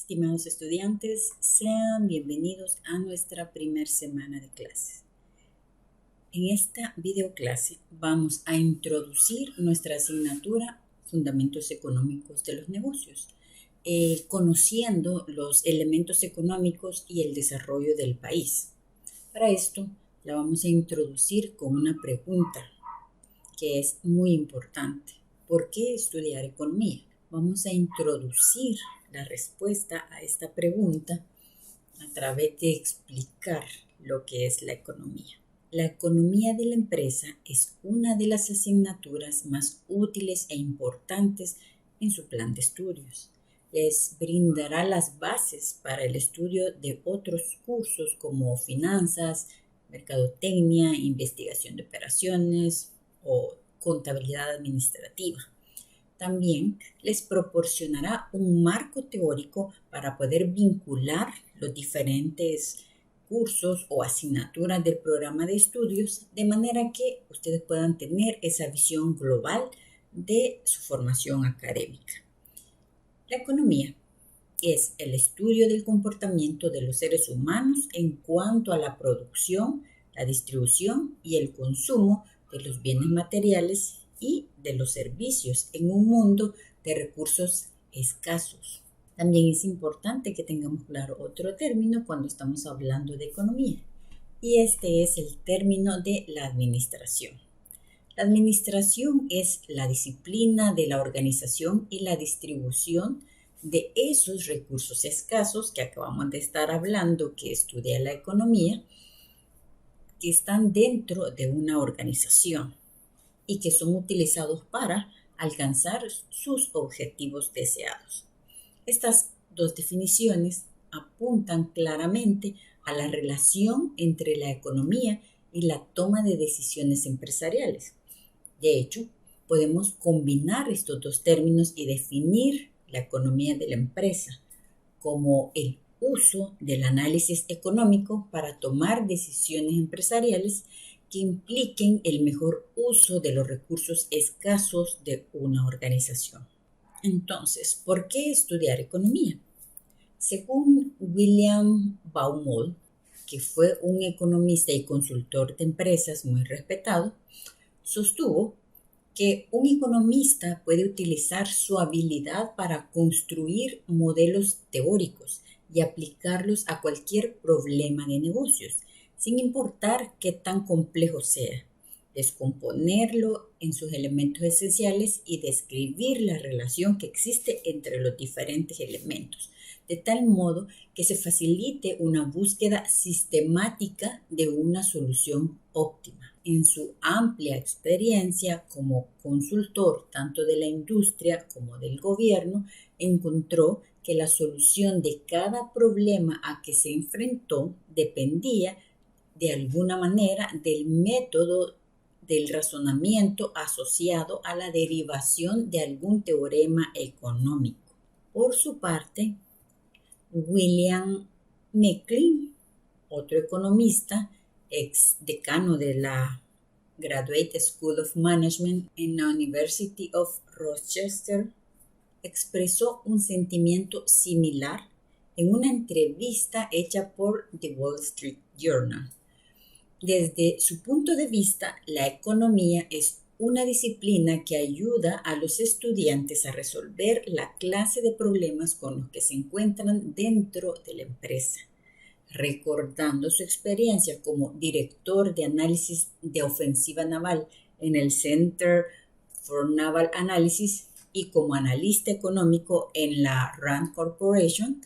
Estimados estudiantes, sean bienvenidos a nuestra primera semana de clases. En esta videoclase vamos a introducir nuestra asignatura Fundamentos Económicos de los Negocios, conociendo los elementos económicos y el desarrollo del país. Para esto, la vamos a introducir con una pregunta que es muy importante. ¿Por qué estudiar economía? Vamos a introducir la respuesta a esta pregunta a través de explicar lo que es la economía. La economía de la empresa es una de las asignaturas más útiles e importantes en su plan de estudios. Les brindará las bases para el estudio de otros cursos como finanzas, mercadotecnia, investigación de operaciones o contabilidad administrativa. También les proporcionará un marco teórico para poder vincular los diferentes cursos o asignaturas del programa de estudios de manera que ustedes puedan tener esa visión global de su formación académica. La economía es el estudio del comportamiento de los seres humanos en cuanto a la producción, la distribución y el consumo de los bienes materiales y de los servicios en un mundo de recursos escasos. También es importante que tengamos claro otro término cuando estamos hablando de economía, y este es el término de la administración. La administración es la disciplina de la organización y la distribución de esos recursos escasos que acabamos de estar hablando, que estudia la economía, que están dentro de una organización y que son utilizados para alcanzar sus objetivos deseados. Estas dos definiciones apuntan claramente a la relación entre la economía y la toma de decisiones empresariales. De hecho, podemos combinar estos dos términos y definir la economía de la empresa como el uso del análisis económico para tomar decisiones empresariales que impliquen el mejor uso de los recursos escasos de una organización. Entonces, ¿por qué estudiar economía? Según William Baumol, que fue un economista y consultor de empresas muy respetado, sostuvo que un economista puede utilizar su habilidad para construir modelos teóricos y aplicarlos a cualquier problema de negocios, sin importar qué tan complejo sea, descomponerlo en sus elementos esenciales y describir la relación que existe entre los diferentes elementos, de tal modo que se facilite una búsqueda sistemática de una solución óptima. En su amplia experiencia como consultor tanto de la industria como del gobierno, encontró que la solución de cada problema a que se enfrentó dependía de alguna manera del método del razonamiento asociado a la derivación de algún teorema económico. Por su parte, William Maclean, otro economista, ex decano de la Graduate School of Management en la University of Rochester, expresó un sentimiento similar en una entrevista hecha por The Wall Street Journal. Desde su punto de vista, la economía es una disciplina que ayuda a los estudiantes a resolver la clase de problemas con los que se encuentran dentro de la empresa. Recordando su experiencia como director de análisis de ofensiva naval en el Center for Naval Analysis y como analista económico en la Rand Corporation,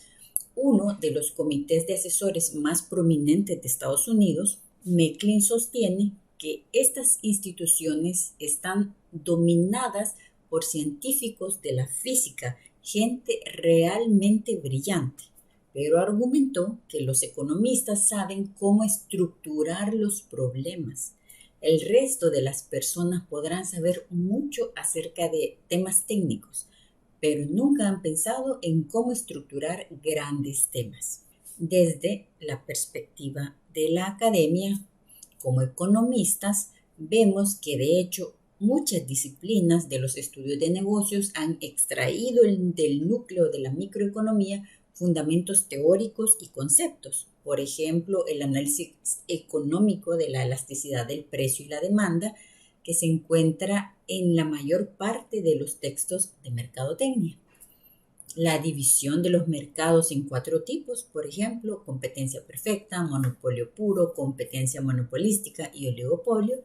uno de los comités de asesores más prominentes de Estados Unidos, Maclean sostiene que estas instituciones están dominadas por científicos de la física, gente realmente brillante, pero argumentó que los economistas saben cómo estructurar los problemas. El resto de las personas podrán saber mucho acerca de temas técnicos, pero nunca han pensado en cómo estructurar grandes temas. Desde la perspectiva de la academia, como economistas, vemos que de hecho muchas disciplinas de los estudios de negocios han extraído del núcleo de la microeconomía fundamentos teóricos y conceptos. Por ejemplo, el análisis económico de la elasticidad del precio y la demanda, que se encuentra en la mayor parte de los textos de mercadotecnia. La división de los mercados en 4 tipos, por ejemplo, competencia perfecta, monopolio puro, competencia monopolística y oligopolio,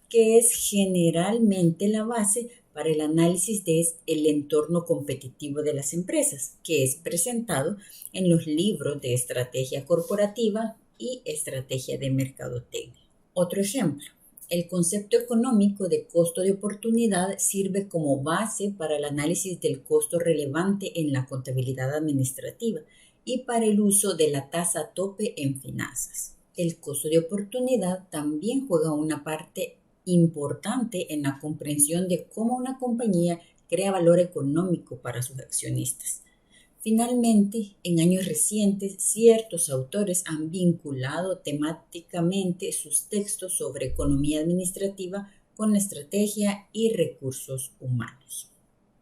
que es generalmente la base para el análisis del entorno competitivo de las empresas, que es presentado en los libros de estrategia corporativa y estrategia de mercadotecnia. Otro ejemplo. El concepto económico de costo de oportunidad sirve como base para el análisis del costo relevante en la contabilidad administrativa y para el uso de la tasa tope en finanzas. El costo de oportunidad también juega una parte importante en la comprensión de cómo una compañía crea valor económico para sus accionistas. Finalmente, en años recientes, ciertos autores han vinculado temáticamente sus textos sobre economía administrativa con la estrategia y recursos humanos.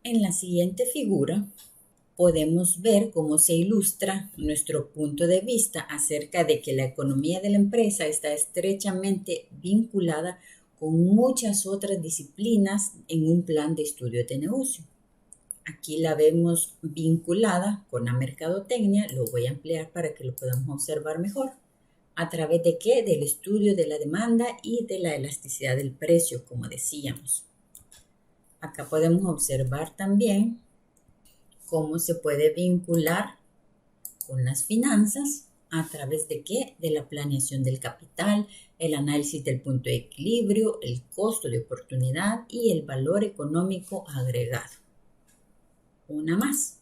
En la siguiente figura podemos ver cómo se ilustra nuestro punto de vista acerca de que la economía de la empresa está estrechamente vinculada con muchas otras disciplinas en un plan de estudio de negocio. Aquí la vemos vinculada con la mercadotecnia, lo voy a ampliar para que lo podamos observar mejor. ¿A través de qué? Del estudio de la demanda y de la elasticidad del precio, como decíamos. Acá podemos observar también cómo se puede vincular con las finanzas. ¿A través de qué? De la planeación del capital, el análisis del punto de equilibrio, el costo de oportunidad y el valor económico agregado. Una más.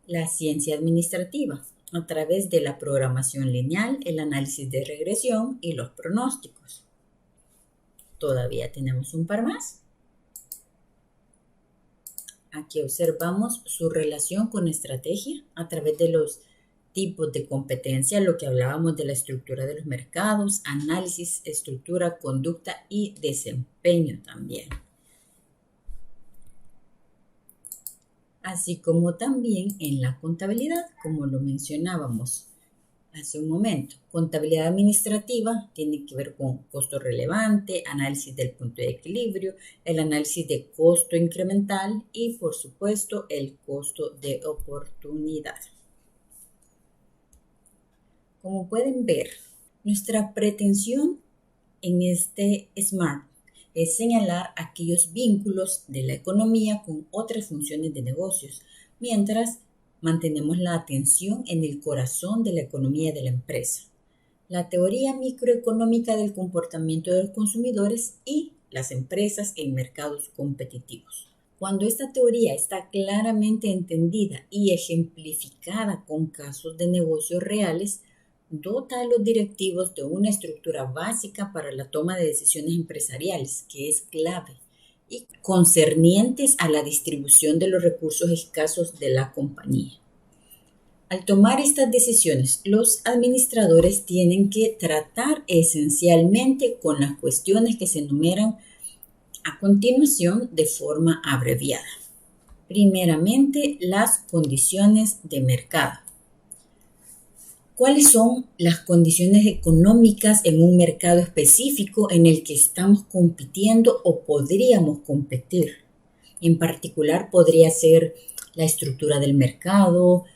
La ciencia administrativa, a través de la programación lineal, el análisis de regresión y los pronósticos. Todavía tenemos un par más. Aquí observamos su relación con estrategia a través de los tipos de competencia, lo que hablábamos de la estructura de los mercados, análisis, estructura, conducta y desempeño también. Así como también en la contabilidad, como lo mencionábamos hace un momento. Contabilidad administrativa tiene que ver con costo relevante, análisis del punto de equilibrio, el análisis de costo incremental y, por supuesto, el costo de oportunidad. Como pueden ver, nuestra pretensión en este SMART es señalar aquellos vínculos de la economía con otras funciones de negocios, mientras mantenemos la atención en el corazón de la economía de la empresa, la teoría microeconómica del comportamiento de los consumidores y las empresas en mercados competitivos. Cuando esta teoría está claramente entendida y ejemplificada con casos de negocios reales, dota a los directivos de una estructura básica para la toma de decisiones empresariales, que es clave, y concernientes a la distribución de los recursos escasos de la compañía. Al tomar estas decisiones, los administradores tienen que tratar esencialmente con las cuestiones que se enumeran a continuación de forma abreviada. Primeramente, las condiciones de mercado. ¿Cuáles son las condiciones económicas en un mercado específico en el que estamos compitiendo o podríamos competir? En particular, podría ser la estructura del mercado,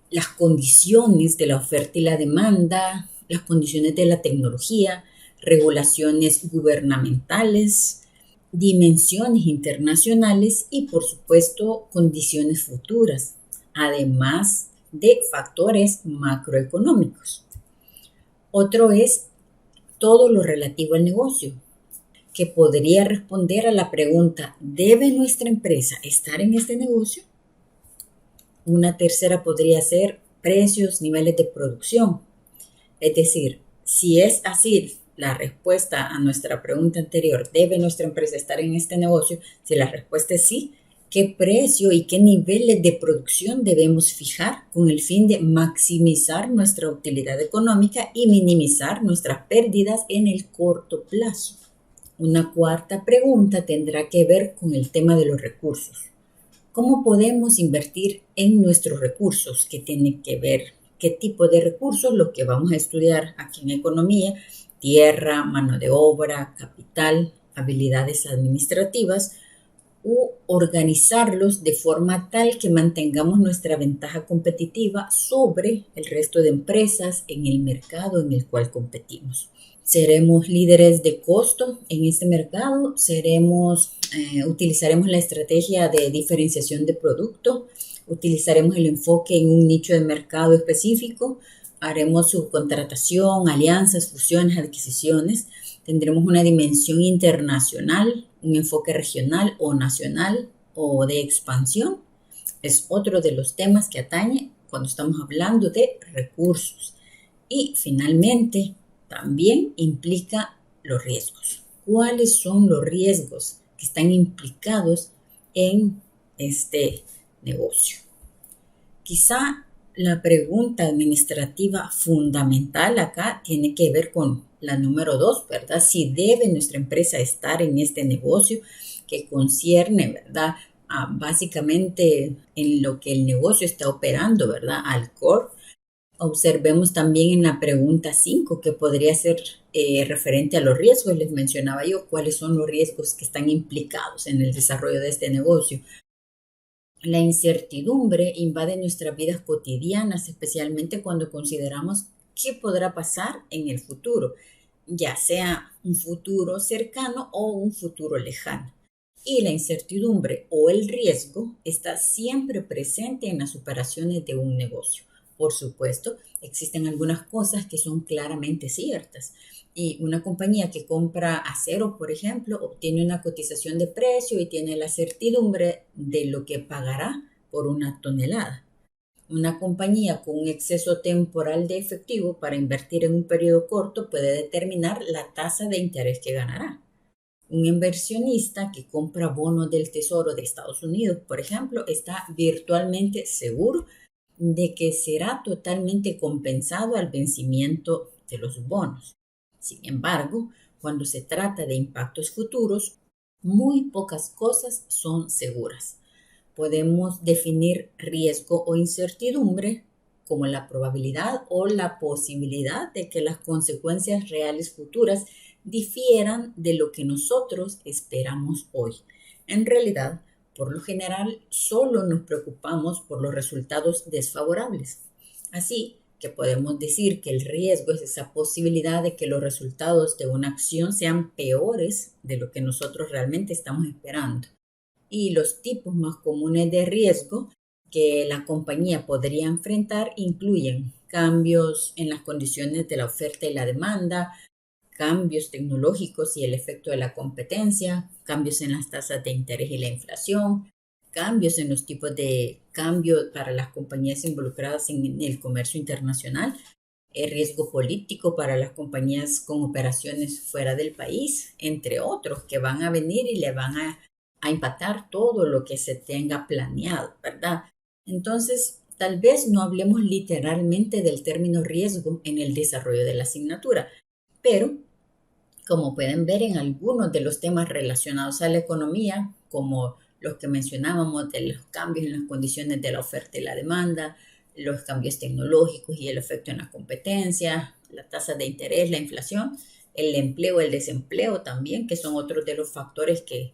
las condiciones de la oferta y la demanda, las condiciones de la tecnología, regulaciones gubernamentales, dimensiones internacionales y, por supuesto, condiciones futuras, además de factores macroeconómicos. Otro es todo lo relativo al negocio, que podría responder a la pregunta: ¿debe nuestra empresa estar en este negocio? Una tercera podría ser precios, niveles de producción. Es decir, si es así la respuesta a nuestra pregunta anterior, ¿debe nuestra empresa estar en este negocio? Si la respuesta es sí, ¿qué precio y qué niveles de producción debemos fijar con el fin de maximizar nuestra utilidad económica y minimizar nuestras pérdidas en el corto plazo? Una cuarta pregunta tendrá que ver con el tema de los recursos. ¿Cómo podemos invertir en nuestros recursos? ¿Qué tiene que ver? ¿Qué tipo de recursos? Lo que vamos a estudiar aquí en economía: tierra, mano de obra, capital, habilidades administrativas, u organizarlos de forma tal que mantengamos nuestra ventaja competitiva sobre el resto de empresas en el mercado en el cual competimos. Seremos líderes de costo en este mercado, utilizaremos la estrategia de diferenciación de producto, utilizaremos el enfoque en un nicho de mercado específico, haremos subcontratación, alianzas, fusiones, adquisiciones, tendremos una dimensión internacional, un enfoque regional o nacional o de expansión. Es otro de los temas que atañe cuando estamos hablando de recursos. Y finalmente, también implica los riesgos. ¿Cuáles son los riesgos que están implicados en este negocio? Quizá la pregunta administrativa fundamental acá tiene que ver con la número 2, ¿verdad? Si debe nuestra empresa estar en este negocio que concierne, ¿verdad? Básicamente en lo que el negocio está operando, ¿verdad? Al core. Observemos también en la pregunta 5, que podría ser referente a los riesgos. Les mencionaba yo cuáles son los riesgos que están implicados en el desarrollo de este negocio. La incertidumbre invade nuestras vidas cotidianas, especialmente cuando consideramos qué podrá pasar en el futuro, ya sea un futuro cercano o un futuro lejano. Y la incertidumbre o el riesgo está siempre presente en las operaciones de un negocio. Por supuesto, existen algunas cosas que son claramente ciertas. Y una compañía que compra acero, por ejemplo, obtiene una cotización de precio y tiene la certidumbre de lo que pagará por una tonelada. Una compañía con un exceso temporal de efectivo para invertir en un periodo corto puede determinar la tasa de interés que ganará. Un inversionista que compra bonos del Tesoro de Estados Unidos, por ejemplo, está virtualmente seguro de que será totalmente compensado al vencimiento de los bonos. Sin embargo, cuando se trata de impactos futuros, muy pocas cosas son seguras. Podemos definir riesgo o incertidumbre como la probabilidad o la posibilidad de que las consecuencias reales futuras difieran de lo que nosotros esperamos hoy. En realidad, por lo general, solo nos preocupamos por los resultados desfavorables. Así que podemos decir que el riesgo es esa posibilidad de que los resultados de una acción sean peores de lo que nosotros realmente estamos esperando. Y los tipos más comunes de riesgo que la compañía podría enfrentar incluyen cambios en las condiciones de la oferta y la demanda, cambios tecnológicos y el efecto de la competencia, cambios en las tasas de interés y la inflación, cambios en los tipos de cambio para las compañías involucradas en el comercio internacional, el riesgo político para las compañías con operaciones fuera del país, entre otros que van a venir y le van a impactar todo lo que se tenga planeado, ¿verdad? Entonces, tal vez no hablemos literalmente del término riesgo en el desarrollo de la asignatura, pero como pueden ver en algunos de los temas relacionados a la economía, como los que mencionábamos de los cambios en las condiciones de la oferta y la demanda, los cambios tecnológicos y el efecto en la competencia, la tasa de interés, la inflación, el empleo, el desempleo también, que son otros de los factores que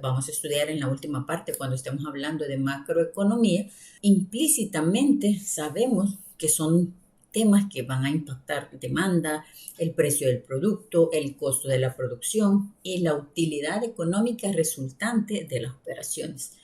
vamos a estudiar en la última parte cuando estemos hablando de macroeconomía. Implícitamente sabemos que son temas que van a impactar demanda, el precio del producto, el costo de la producción y la utilidad económica resultante de las operaciones.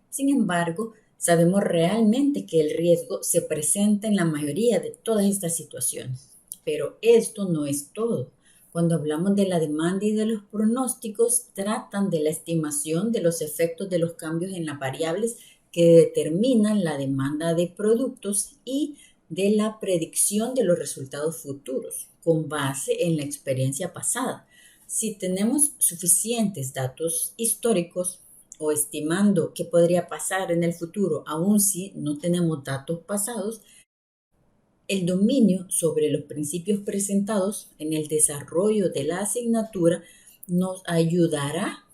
Sin embargo, sabemos realmente que el riesgo se presenta en la mayoría de todas estas situaciones. Pero esto no es todo. Cuando hablamos de la demanda y de los pronósticos, tratan de la estimación de los efectos de los cambios en las variables que determinan la demanda de productos y de la predicción de los resultados futuros con base en la experiencia pasada. Si tenemos suficientes datos históricos o estimando qué podría pasar en el futuro, aun si no tenemos datos pasados, el dominio sobre los principios presentados en el desarrollo de la asignatura nos ayudará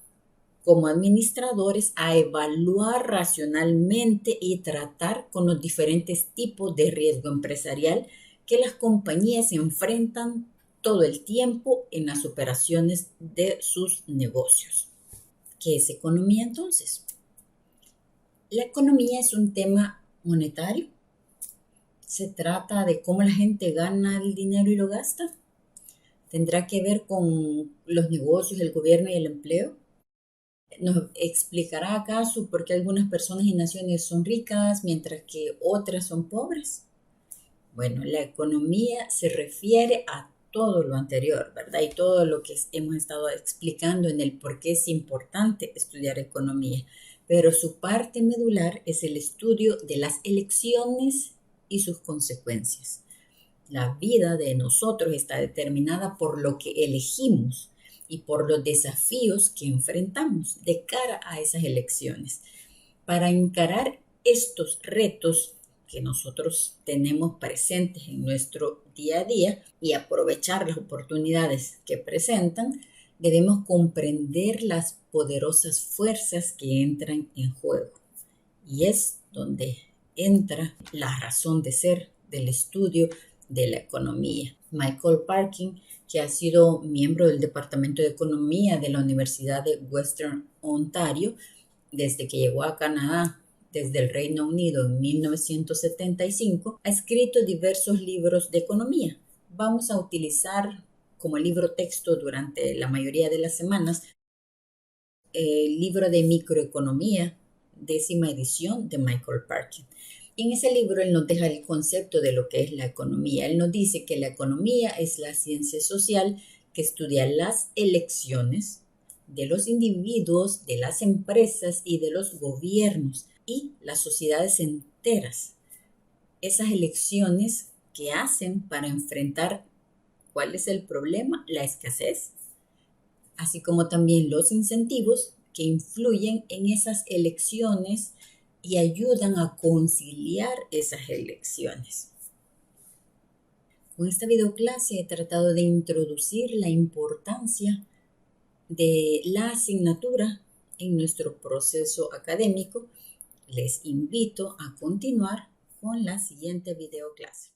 como administradores a evaluar racionalmente y tratar con los diferentes tipos de riesgo empresarial que las compañías enfrentan todo el tiempo en las operaciones de sus negocios. ¿Qué es economía entonces? La economía es un tema monetario. Se trata de cómo la gente gana el dinero y lo gasta. Tendrá que ver con los negocios, el gobierno y el empleo. ¿Nos explicará acaso por qué algunas personas y naciones son ricas mientras que otras son pobres? Bueno, la economía se refiere a todo lo anterior, ¿verdad? Y todo lo que hemos estado explicando en el por qué es importante estudiar economía. Pero su parte medular es el estudio de las elecciones y sus consecuencias. La vida de nosotros está determinada por lo que elegimos y por los desafíos que enfrentamos de cara a esas elecciones. Para encarar estos retos que nosotros tenemos presentes en nuestro día a día y aprovechar las oportunidades que presentan, debemos comprender las poderosas fuerzas que entran en juego. Y es donde entra la razón de ser del estudio de la economía. Michael Parkin, que ha sido miembro del Departamento de Economía de la Universidad de Western Ontario, desde que llegó a Canadá desde el Reino Unido en 1975, ha escrito diversos libros de economía. Vamos a utilizar como libro texto durante la mayoría de las semanas el libro de microeconomía, 10ª edición de Michael Parkin. En ese libro él nos deja el concepto de lo que es la economía. Él nos dice que la economía es la ciencia social que estudia las elecciones de los individuos, de las empresas y de los gobiernos y las sociedades enteras. Esas elecciones que hacen para enfrentar ¿cuál es el problema? La escasez, así como también los incentivos que influyen en esas elecciones y ayudan a conciliar esas elecciones. Con esta videoclase he tratado de introducir la importancia de la asignatura en nuestro proceso académico. Les invito a continuar con la siguiente videoclase.